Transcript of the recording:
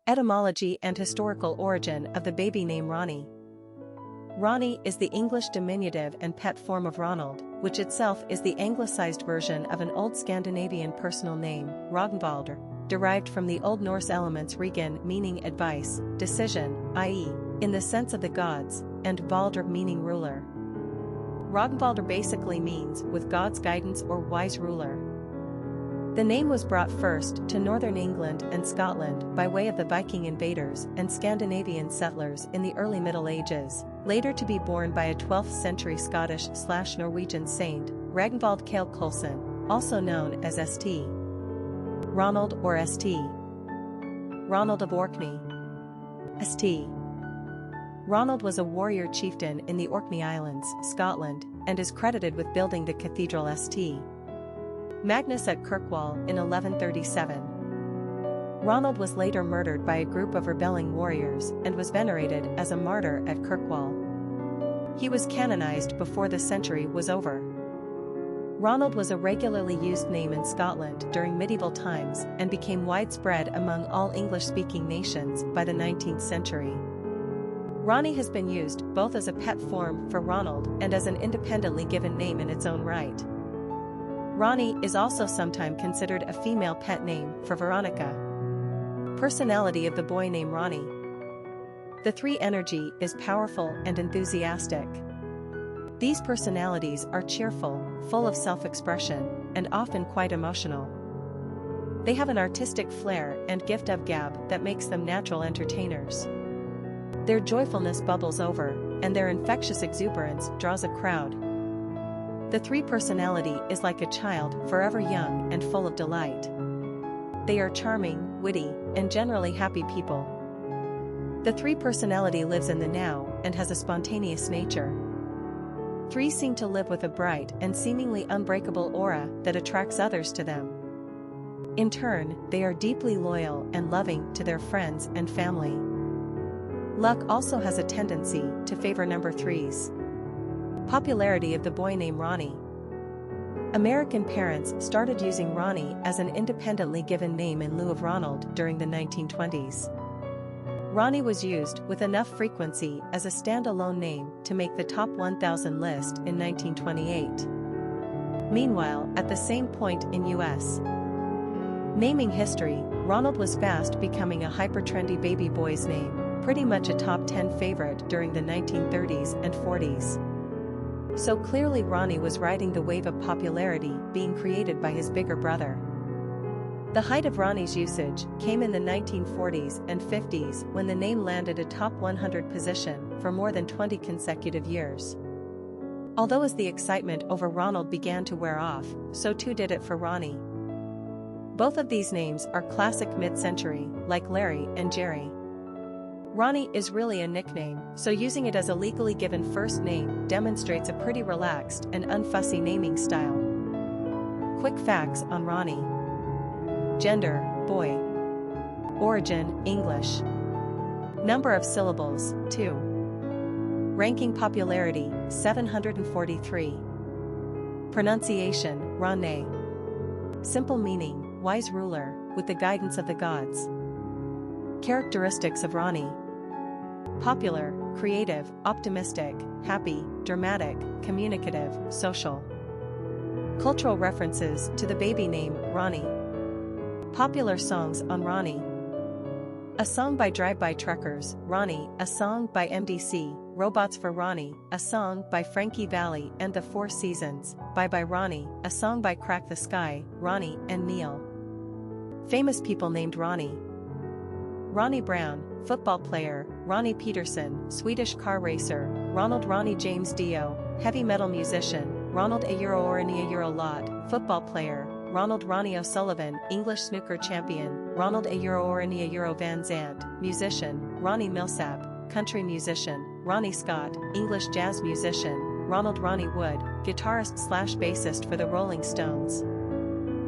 Etymology and historical origin of the baby name Ronnie. Ronnie is the English diminutive and pet form of Ronald, which itself is the anglicized version of an old Scandinavian personal name, Ronald, derived from the Old Norse elements regen meaning advice, decision, i.e., in the sense of the gods, and Valdr meaning ruler. Ronald basically means with God's guidance or wise ruler. The name was brought first to northern England and Scotland by way of the Viking invaders and Scandinavian settlers in the early Middle Ages, later to be borne by a 12th century Scottish/Norwegian saint, Ragnvald Kale Coulson, also known as St. Ronald or St. Ronald of Orkney. St. Ronald was a warrior chieftain in the Orkney Islands, Scotland, and is credited with building the cathedral St. Magnus at Kirkwall in 1137. Ronald was later murdered by a group of rebelling warriors and was venerated as a martyr at Kirkwall. He was canonized before the century was over. Ronald was a regularly used name in Scotland during medieval times and became widespread among all English-speaking nations by the 19th century. Ronnie has been used both as a pet form for Ronald and as an independently given name in its own right. Ronnie is also sometimes considered a female pet name for Veronica. Personality of the boy named Ronnie. The 3 energy is powerful and enthusiastic. These personalities are cheerful, full of self-expression, and often quite emotional. They have an artistic flair and gift of gab that makes them natural entertainers. Their joyfulness bubbles over, and their infectious exuberance draws a crowd. The 3 personality is like a child, forever young and full of delight. They are charming, witty, and generally happy people. The 3 personality lives in the now and has a spontaneous nature. 3 seem to live with a bright and seemingly unbreakable aura that attracts others to them. In turn, they are deeply loyal and loving to their friends and family. Luck also has a tendency to favor number 3s. Popularity of the boy named Ronnie. American parents started using Ronnie as an independently given name in lieu of Ronald during the 1920s. Ronnie was used with enough frequency as a standalone name to make the top 1,000 list in 1928. Meanwhile, at the same point in U.S. naming history, Ronald was fast becoming a hyper-trendy baby boy's name, pretty much a top 10 favorite during the 1930s and 40s. So clearly Ronnie was riding the wave of popularity being created by his bigger brother. The height of Ronnie's usage came in the 1940s and 50s when the name landed a top 100 position for more than 20 consecutive years. Although as the excitement over Ronald began to wear off, so too did it for Ronnie. Both of these names are classic mid-century, like Larry and Jerry. Ronnie is really a nickname, so using it as a legally given first name demonstrates a pretty relaxed and unfussy naming style. Quick facts on Ronnie. Gender, boy. Origin, English. Number of syllables, 2. Ranking popularity, 743. Pronunciation, Ronnie. Simple meaning, wise ruler, with the guidance of the gods. Characteristics of Ronnie. Popular, creative, optimistic, happy, dramatic, communicative, social. Cultural references to the baby name, Ronnie. Popular songs on Ronnie. A song by Drive-By Truckers, Ronnie, a song by MDC, Robots for Ronnie, a song by Frankie Valli and the Four Seasons, Bye Bye Ronnie, a song by Crack the Sky, Ronnie and Neil. Famous people named Ronnie. Ronnie Brown, football player, Ronnie Peterson, Swedish car racer, Ronnie James Dio, heavy metal musician, Ronald A Euro Orania Euro Lot, football player, Ronnie O'Sullivan, English snooker champion, Ronald A Euro Orania Euro Van Zandt, musician, Ronnie Millsap, country musician, Ronnie Scott, English jazz musician, Ronnie Wood, guitarist/bassist for the Rolling Stones.